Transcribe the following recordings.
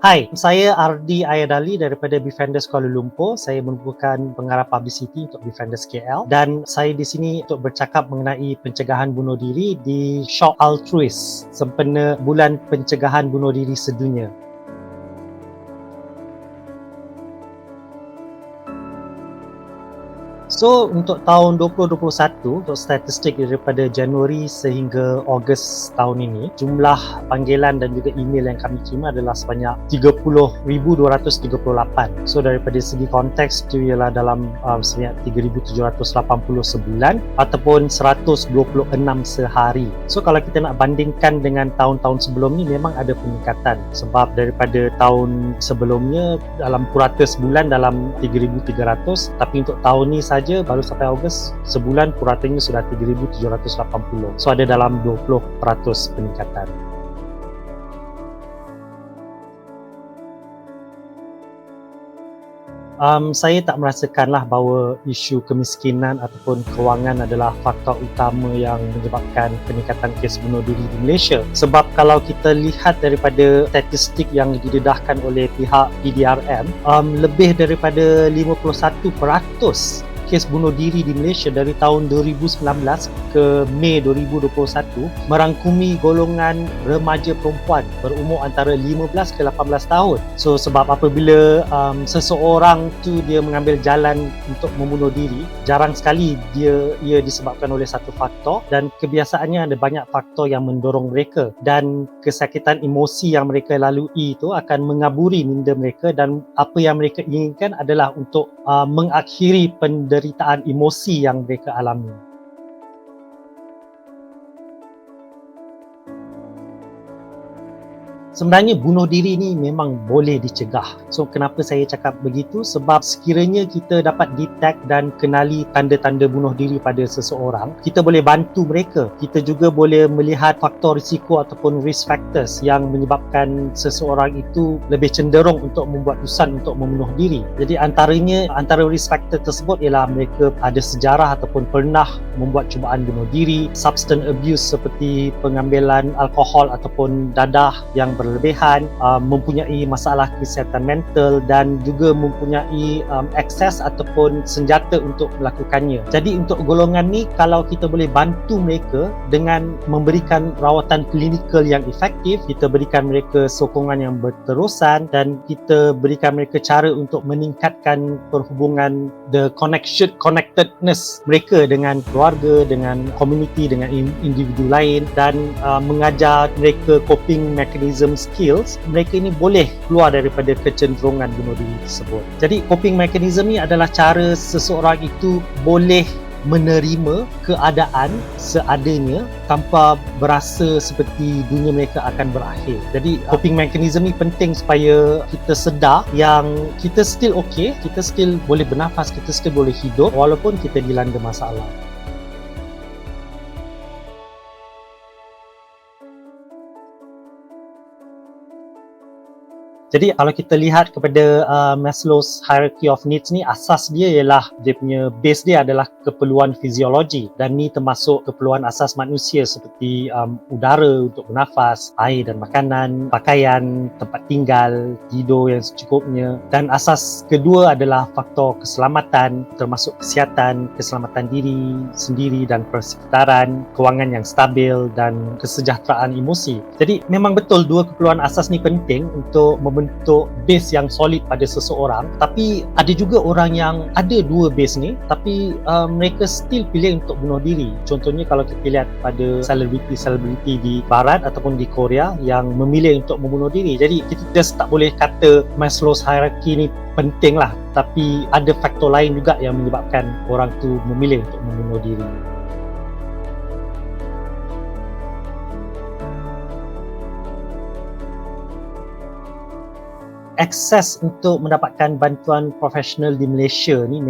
Hai, saya Ardi Ayadali daripada Befrienders Kuala Lumpur. Saya merupakan pengarah publicity untuk Befrienders KL dan saya di sini untuk bercakap mengenai pencegahan bunuh diri di Shock Altruist sempena Bulan Pencegahan Bunuh Diri Sedunia. So, untuk tahun 2021, untuk statistik daripada Januari sehingga Ogos tahun ini, jumlah panggilan dan juga email yang kami terima adalah sebanyak 30,238. So, daripada segi konteks itu ialah dalam sebanyak 3,780 sebulan ataupun 126 sehari. So, kalau kita nak bandingkan dengan tahun-tahun sebelum ni, memang ada peningkatan sebab daripada tahun sebelumnya dalam purata sebulan dalam 3,300, tapi untuk tahun ni saja baru sampai Ogos sebulan puratanya sudah 3,780. So ada dalam 20% peningkatan. Saya tak merasakanlah bahawa isu kemiskinan ataupun kewangan adalah faktor utama yang menyebabkan peningkatan kes bunuh diri di Malaysia. Sebab kalau kita lihat daripada statistik yang didedahkan oleh pihak PDRM, lebih daripada 51% kes bunuh diri di Malaysia dari tahun 2019 ke Mei 2021 merangkumi golongan remaja perempuan berumur antara 15 ke 18 tahun. So sebab apabila seseorang tu dia mengambil jalan untuk membunuh diri, jarang sekali ia disebabkan oleh satu faktor dan kebiasaannya ada banyak faktor yang mendorong mereka dan kesakitan emosi yang mereka lalui itu akan mengaburi minda mereka dan apa yang mereka inginkan adalah untuk mengakhiri penderitaan emosi yang mereka alami. Sebenarnya bunuh diri ni memang boleh dicegah. So kenapa saya cakap begitu? Sebab sekiranya kita dapat detect dan kenali tanda-tanda bunuh diri pada seseorang, kita boleh bantu mereka. Kita juga boleh melihat faktor risiko ataupun risk factors yang menyebabkan seseorang itu lebih cenderung untuk membuat keputusan untuk membunuh diri. Jadi antara risk factor tersebut ialah mereka ada sejarah ataupun pernah membuat cubaan bunuh diri, substance abuse seperti pengambilan alkohol ataupun dadah yang berlebihan, mempunyai masalah kesihatan mental dan juga mempunyai akses ataupun senjata untuk melakukannya. Jadi untuk golongan ni, kalau kita boleh bantu mereka dengan memberikan rawatan klinikal yang efektif, kita berikan mereka sokongan yang berterusan dan kita berikan mereka cara untuk meningkatkan perhubungan, the connectedness mereka dengan keluarga, dengan community, dengan individu lain dan mengajar mereka coping mechanism skills, mereka ini boleh keluar daripada kecenderungan bunuh diri tersebut. Jadi coping mechanism ni adalah cara seseorang itu boleh menerima keadaan seadanya tanpa berasa seperti dunia mereka akan berakhir. Jadi coping mechanism ni penting supaya kita sedar yang kita still okay, kita still boleh bernafas, kita still boleh hidup walaupun kita dilanda masalah. Jadi kalau kita lihat kepada Maslow's Hierarchy of Needs ni, asas dia ialah dia punya base dia adalah keperluan fiziologi dan ni termasuk keperluan asas manusia seperti udara untuk bernafas, air dan makanan, pakaian, tempat tinggal, tidur yang secukupnya dan asas kedua adalah faktor keselamatan termasuk kesihatan, keselamatan diri sendiri dan persekitaran, kewangan yang stabil dan kesejahteraan emosi. Jadi memang betul dua keperluan asas ni penting untuk membentuk base yang solid pada seseorang, tapi ada juga orang yang ada dua base ni tapi mereka still pilih untuk bunuh diri. Contohnya kalau kita lihat pada selebriti di barat ataupun di Korea yang memilih untuk membunuh diri. Jadi kita just tak boleh kata Maslow's hierarchy ni penting lah, tapi ada faktor lain juga yang menyebabkan orang tu memilih untuk membunuh diri. akses untuk mendapatkan bantuan profesional di Malaysia ni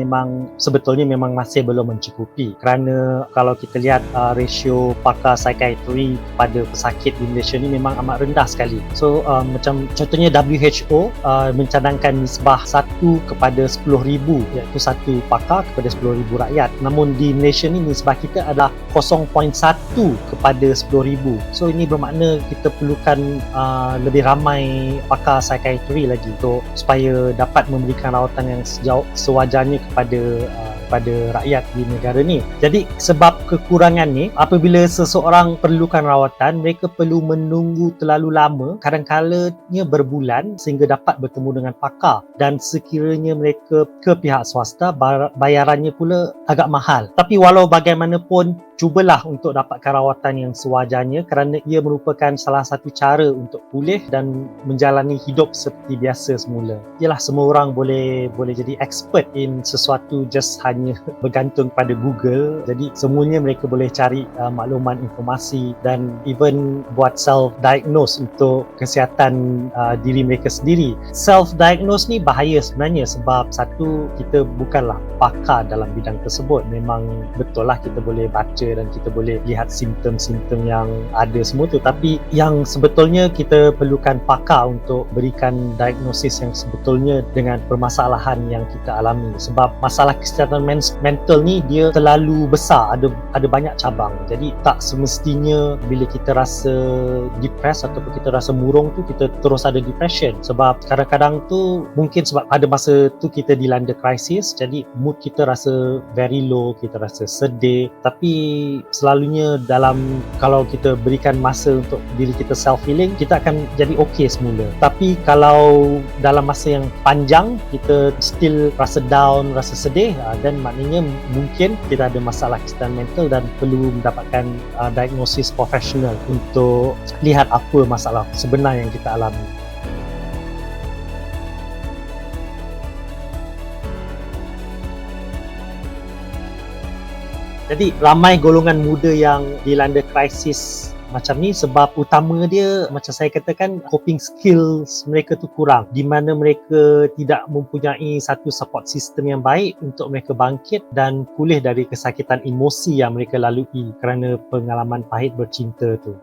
sebetulnya masih belum mencukupi, kerana kalau kita lihat rasio pakar psikiatri kepada pesakit di Malaysia ni memang amat rendah sekali. So macam contohnya WHO mencadangkan nisbah 1 kepada 10,000, iaitu 1 pakar kepada 10,000 rakyat. Namun di Malaysia ni nisbah kita adalah 0.1 kepada 10,000. So ini bermakna kita perlukan lebih ramai pakar psikiatri lagi supaya dapat memberikan rawatan yang sewajarnya kepada rakyat di negara ni. Jadi sebab kekurangan ni, apabila seseorang perlukan rawatan, mereka perlu menunggu terlalu lama, kadang-kadangnya berbulan, sehingga dapat bertemu dengan pakar, dan sekiranya mereka ke pihak swasta, bayarannya pula agak mahal. Tapi walau bagaimanapun, cubalah untuk dapatkan rawatan yang sewajarnya, kerana ia merupakan salah satu cara untuk pulih dan menjalani hidup seperti biasa semula. Yalah, semua orang boleh jadi expert in sesuatu just hanya bergantung pada Google. Jadi semuanya mereka boleh cari maklumat, informasi, dan even buat self-diagnose untuk kesihatan diri mereka sendiri. Self-diagnose ni bahaya sebenarnya, sebab satu, kita bukanlah pakar dalam bidang tersebut. Memang betul lah kita boleh baca dan kita boleh lihat simptom-simptom yang ada semua tu, tapi yang sebetulnya kita perlukan pakar untuk berikan diagnosis yang sebetulnya dengan permasalahan yang kita alami. Sebab masalah kesihatan mental ni dia terlalu besar, ada banyak cabang. Jadi tak semestinya bila kita rasa depressed ataupun kita rasa murung tu kita terus ada depression. Sebab kadang-kadang tu mungkin sebab ada masa tu kita dilanda krisis, jadi mood kita rasa very low, kita rasa sedih. Tapi selalunya kalau kita berikan masa untuk diri kita self-healing, kita akan jadi okey semula. Tapi kalau dalam masa yang panjang kita still rasa down, rasa sedih, dan maknanya mungkin kita ada masalah kesihatan mental dan perlu mendapatkan diagnosis profesional untuk lihat apa masalah sebenar yang kita alami. Jadi ramai golongan muda yang dilanda krisis macam ni sebab utama dia, macam saya katakan, coping skills mereka tu kurang, di mana mereka tidak mempunyai satu support system yang baik untuk mereka bangkit dan pulih dari kesakitan emosi yang mereka lalui kerana pengalaman pahit bercinta tu.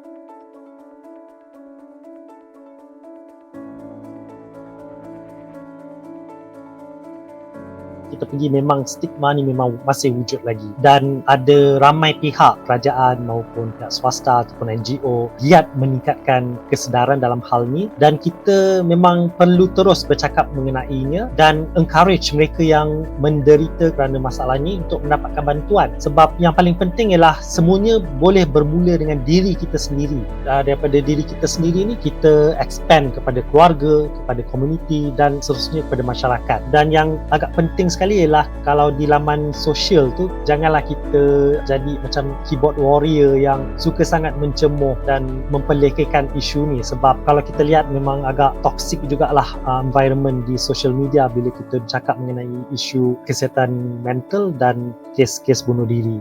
Kita pergi, memang stigma ni memang masih wujud lagi, dan ada ramai pihak, kerajaan maupun pihak swasta ataupun NGO giat meningkatkan kesedaran dalam hal ni, dan kita memang perlu terus bercakap mengenainya dan encourage mereka yang menderita kerana masalah ni untuk mendapatkan bantuan. Sebab yang paling penting ialah semuanya boleh bermula dengan diri kita sendiri. Daripada diri kita sendiri ni kita expand kepada keluarga, kepada komuniti, dan seterusnya kepada masyarakat. Dan yang agak penting sekali ialah kalau di laman sosial tu, janganlah kita jadi macam keyboard warrior yang suka sangat mencemuh dan memperlekehkan isu ni. Sebab kalau kita lihat memang agak toxic jugalah environment di social media bila kita bercakap mengenai isu kesihatan mental dan kes-kes bunuh diri.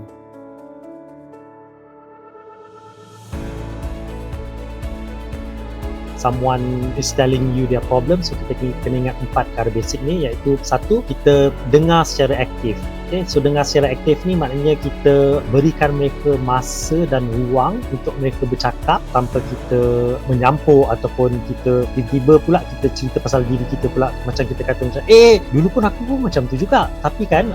Someone is telling you their problem, so kita kena ingat 4 perkara basic ni, iaitu 1, kita dengar secara aktif. Okay, so dengar secara aktif ni maknanya kita berikan mereka masa dan ruang untuk mereka bercakap tanpa kita menyampur ataupun kita tiba-tiba pula kita cerita pasal diri kita pula, macam kita kata macam dulu pun aku pun macam tu juga, tapi kan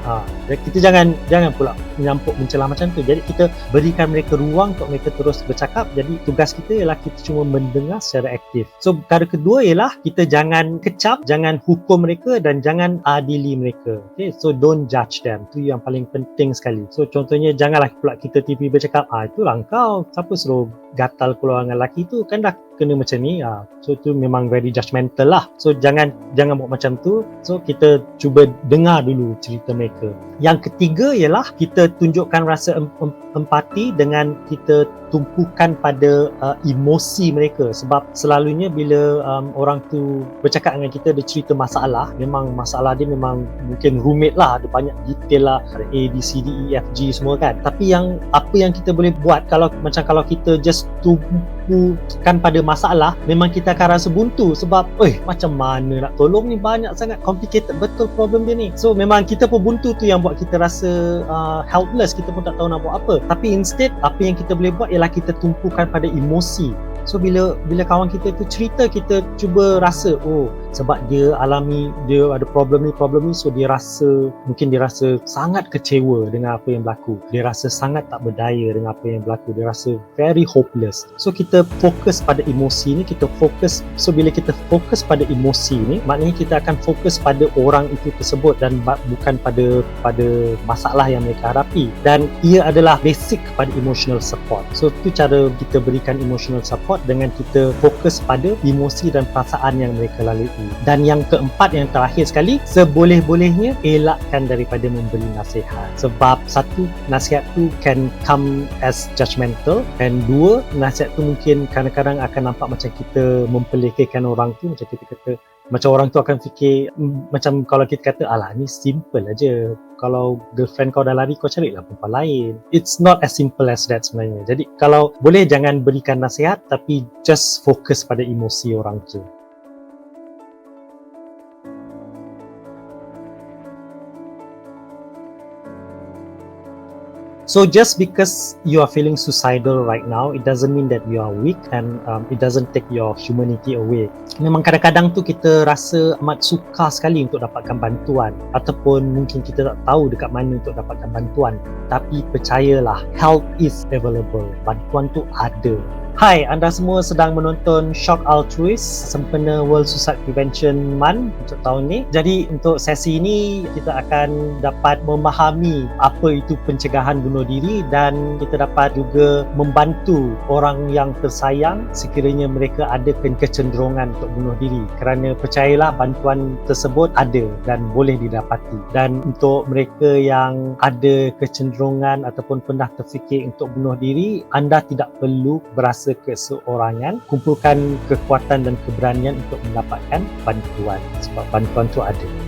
kita jangan pula menyampuk mencelah macam tu. Jadi kita berikan mereka ruang untuk mereka terus bercakap. Jadi tugas kita ialah kita cuma mendengar secara aktif. So perkara kedua ialah kita jangan kecam, jangan hukum mereka dan jangan adili mereka. Okay, so don't judge them. Itu yang paling penting sekali. So contohnya janganlah pula kita tiba-tiba cakap itulah kau, siapa suruh gatal keluar dengan lelaki tu, kan dah kena macam ni. So tu memang very judgemental lah. So jangan buat macam tu. So kita cuba dengar dulu cerita mereka. Yang ketiga ialah kita tunjukkan rasa empati dengan kita tumpukan pada emosi mereka. Sebab selalunya bila orang tu bercakap dengan kita, dia cerita masalah, memang masalah dia memang mungkin rumit lah, ada banyak detail lah, ada A, B, C, D, E, F, G semua kan. Tapi apa yang kita boleh buat kalau kita just tumpukan pada masalah, memang kita akan rasa buntu sebab macam mana nak tolong ni, banyak sangat complicated betul problem dia ni. So memang kita pun buntu tu yang buat kita rasa helpless, kita pun tak tahu nak buat apa. Tapi instead apa yang kita boleh buat ialah kita tumpukan pada emosi. So bila kawan kita tu cerita, kita cuba rasa sebab dia ada problem ni, so mungkin dia rasa sangat kecewa dengan apa yang berlaku, dia rasa sangat tak berdaya dengan apa yang berlaku, dia rasa very hopeless. So kita fokus pada emosi ni, so bila kita fokus pada emosi ni, maknanya kita akan fokus pada orang itu tersebut dan bukan pada masalah yang mereka hadapi, dan ia adalah basic kepada emotional support. So tu cara kita berikan emotional support, dengan kita fokus pada emosi dan perasaan yang mereka lalui. Dan yang keempat, yang terakhir sekali, seboleh-bolehnya elakkan daripada memberi nasihat. Sebab satu, nasihat tu can come as judgmental, and dua, nasihat tu mungkin kadang-kadang akan nampak macam kita mempelekehkan orang tu, macam kita kata, macam orang tu akan fikir macam kalau kita kata alah ni simple aja, kalau girlfriend kau dah lari, kau carilah perempuan lain. It's not as simple as that sebenarnya. Jadi kalau boleh jangan berikan nasihat, tapi just fokus pada emosi orang tu. So just because you are feeling suicidal right now, it doesn't mean that you are weak, and it doesn't take your humanity away. Memang kadang-kadang tu kita rasa amat sukar sekali untuk dapatkan bantuan, ataupun mungkin kita tak tahu dekat mana untuk dapatkan bantuan. Tapi percayalah, help is available. Bantuan tu ada. Hai, anda semua sedang menonton Shock Altruist sempena World Suicide Prevention Month untuk tahun ni. Jadi untuk sesi ini kita akan dapat memahami apa itu pencegahan bunuh diri, dan kita dapat juga membantu orang yang tersayang sekiranya mereka ada kecenderungan untuk bunuh diri, kerana percayalah bantuan tersebut ada dan boleh didapati. Dan untuk mereka yang ada kecenderungan ataupun pernah terfikir untuk bunuh diri, anda tidak perlu berasa keseorangan. Kumpulkan kekuatan dan keberanian untuk mendapatkan bantuan, sebab bantuan tu ada.